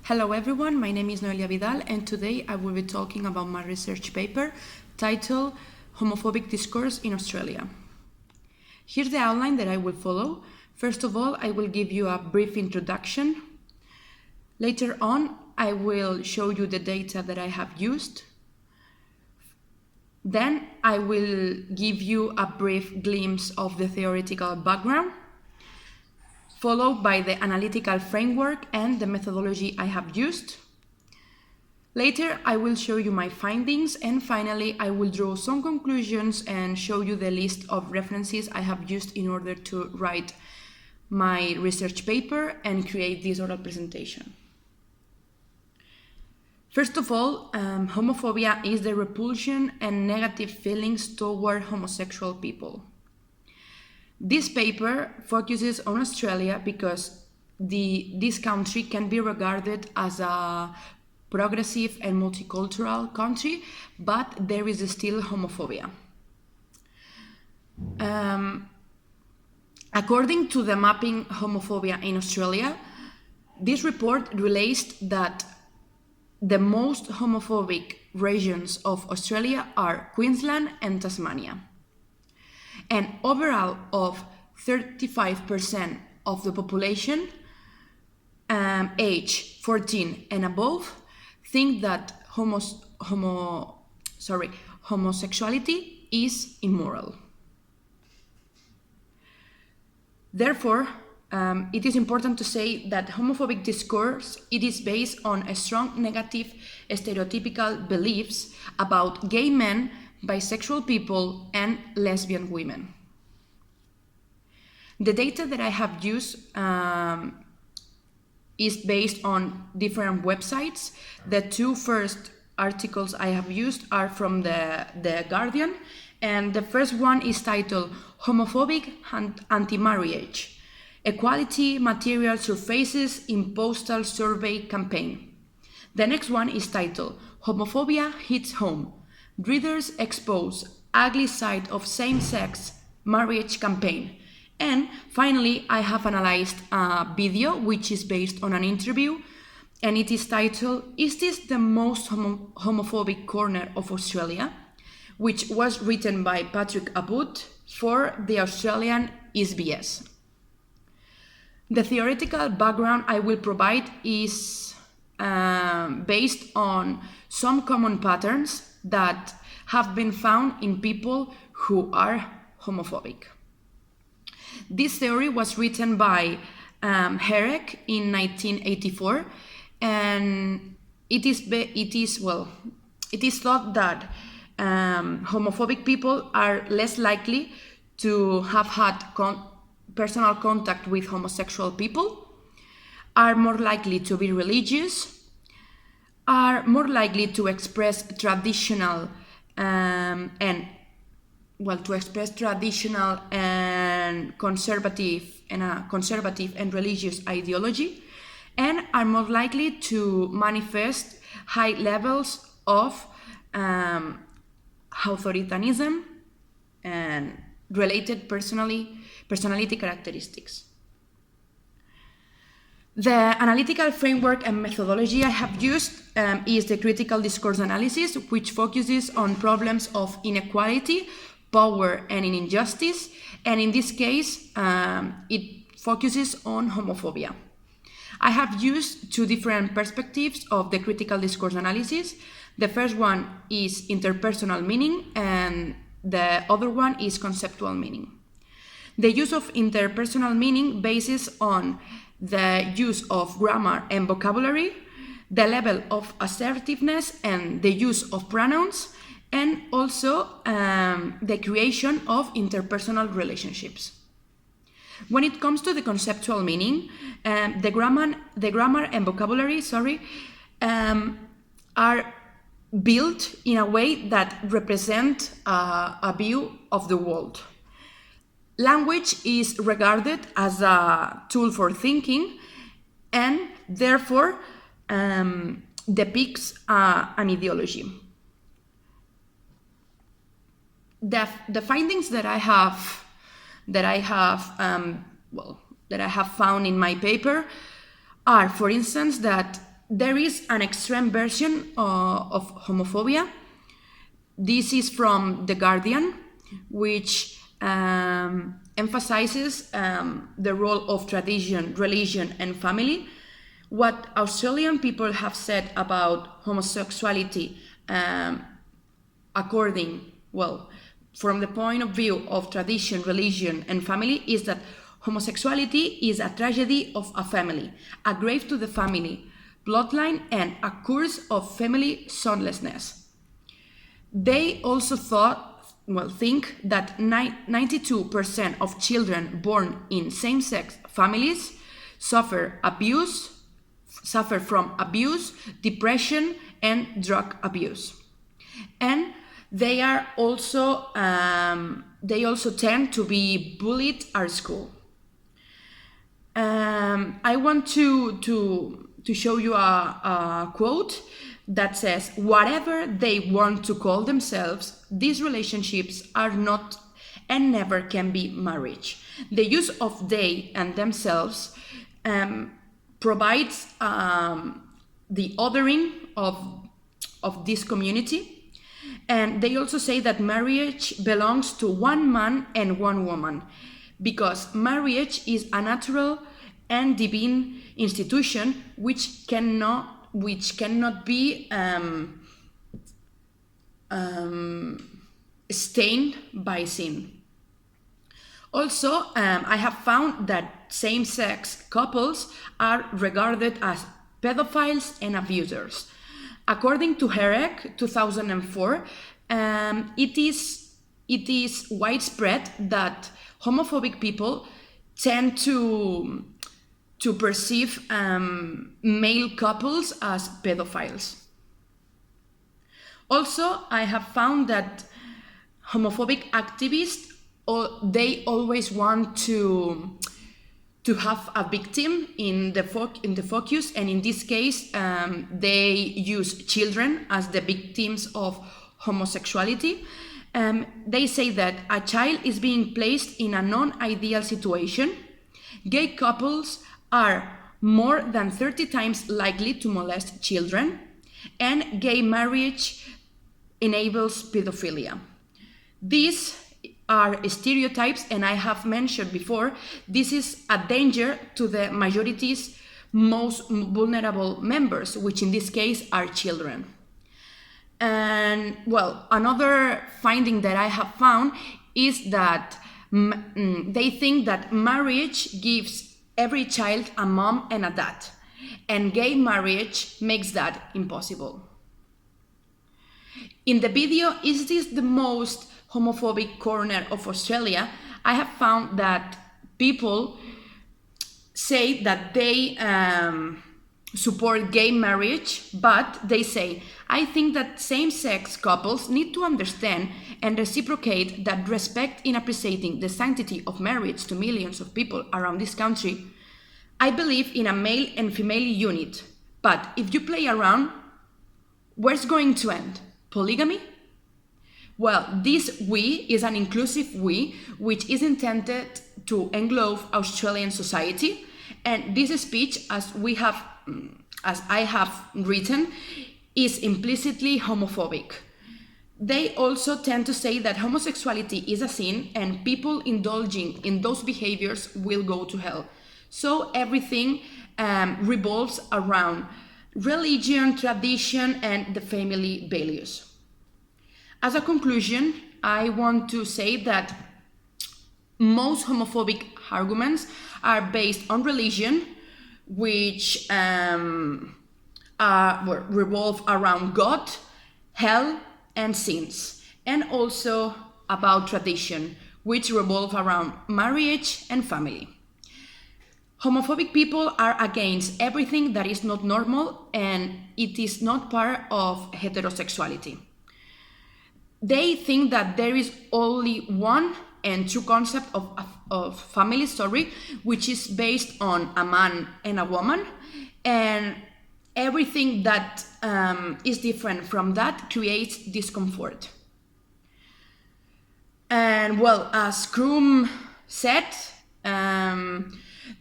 Hello everyone, my name is Noelia Vidal and today I will be talking about my research paper titled Homophobic Discourse in Australia. Here's the outline that I will follow. First of all, I will give you a brief introduction. Later on, I will show you the data that I have used. Then I will give you a brief glimpse of the theoretical background, followed by the analytical framework and the methodology I have used. Later, I will show you my findings, and finally, I will draw some conclusions and show you the list of references I have used in order to write my research paper and create this oral presentation. First of all, homophobia is the repulsion and negative feelings toward homosexual people. This paper focuses on Australia because this country can be regarded as a progressive and multicultural country, but there is still homophobia. According to the mapping Homophobia in Australia, this report relates that the most homophobic regions of Australia are Queensland and Tasmania. And overall of 35% of the population age 14 and above think that homosexuality is immoral. Therefore, it is important to say that homophobic discourse, it is based on a strong negative stereotypical beliefs about gay men, bisexual people, and lesbian women. The data that I have used is based on different websites. The two first articles I have used are from the Guardian, and the first one is titled Homophobic Anti-Marriage: Equality Material Surfaces in Postal Survey Campaign. The next one is titled Homophobia Hits Home: Readers Expose Ugly Side of Same-Sex Marriage Campaign. And finally, I have analyzed a video which is based on an interview, and it is titled, Is this the most homophobic corner of Australia? Which was written by Patrick Abboud for the Australian SBS. The theoretical background I will provide is based on some common patterns that have been found in people who are homophobic. This theory was written by Herrick in 1984, and it is thought that homophobic people are less likely to have had personal contact with homosexual people, are more likely to be religious, are more likely to express traditional and conservative and religious ideology, and are more likely to manifest high levels of authoritarianism and related personality characteristics. The analytical framework and methodology I have used is the critical discourse analysis, which focuses on problems of inequality, power, and injustice, and in this case, it focuses on homophobia. I have used two different perspectives of the critical discourse analysis. The first one is interpersonal meaning, and the other one is conceptual meaning. The use of interpersonal meaning bases on the use of grammar and vocabulary, the level of assertiveness and the use of pronouns, and also the creation of interpersonal relationships. When it comes to the conceptual meaning, the grammar and vocabulary, are built in a way that represent a view of the world. Language is regarded as a tool for thinking and therefore depicts an ideology. The findings that I have found in my paper are, for instance, that there is an extreme version of homophobia. This is from The Guardian, which emphasizes the role of tradition, religion, and family. What Australian people have said about homosexuality, from the point of view of tradition, religion, and family, is that homosexuality is a tragedy of a family, a grave to the family bloodline, and a curse of family sonlessness. They also think that 92% of children born in same-sex families suffer from abuse, depression, and drug abuse. And they also tend to be bullied at school. I want to show you a quote that says, "Whatever they want to call themselves, these relationships are not and never can be marriage. The use of they and themselves provides the othering of this community." And they also say that marriage belongs to one man and one woman, because marriage is a natural and divine institution which cannot be stained by sin. Also, I have found that same-sex couples are regarded as pedophiles and abusers. According to Herek, 2004, it is widespread that homophobic people tend to perceive male couples as pedophiles. Also, I have found that homophobic activists, they always want to have a victim in the focus, and in this case, they use children as the victims of homosexuality. They say that a child is being placed in a non-ideal situation. Gay couples are more than 30 times likely to molest children, and gay marriage enables pedophilia. These are stereotypes, and I have mentioned before, this is a danger to the majority's most vulnerable members, which in this case are children. And another finding that I have found is that they think that marriage gives every child a mom and a dad, and gay marriage makes that impossible. In the video, "Is this the most homophobic corner of Australia?" I have found that people say that they support gay marriage, but they say, "I think that same-sex couples need to understand and reciprocate that respect in appreciating the sanctity of marriage to millions of people around this country. I believe in a male and female unit, but if you play around, where's going to end? Polygamy?" Well, this "we" is an inclusive "we" which is intended to englobe Australian society, and this speech, as I have written, is implicitly homophobic. They also tend to say that homosexuality is a sin and people indulging in those behaviors will go to hell. So everything revolves around religion, tradition, and the family values. As a conclusion, I want to say that most homophobic arguments are based on religion, which revolve around God, hell, and sins, and also about tradition, which revolve around marriage and family. Homophobic people are against everything that is not normal, and it is not part of heterosexuality. They think that there is only one and true concept of family, which is based on a man and a woman, and everything that is different from that creates discomfort. And as Krum said,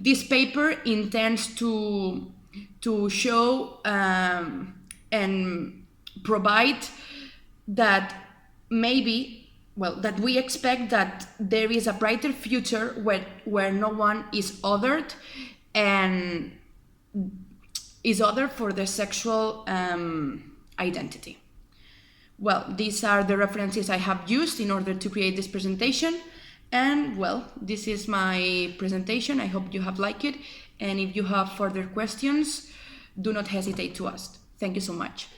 this paper intends to to show and provide that maybe, well, that we expect that there is a brighter future where no one is othered and is other for their sexual identity. Well, these are the references I have used in order to create this presentation. And well, this is my presentation. I hope you have liked it. And if you have further questions, do not hesitate to ask. Thank you so much.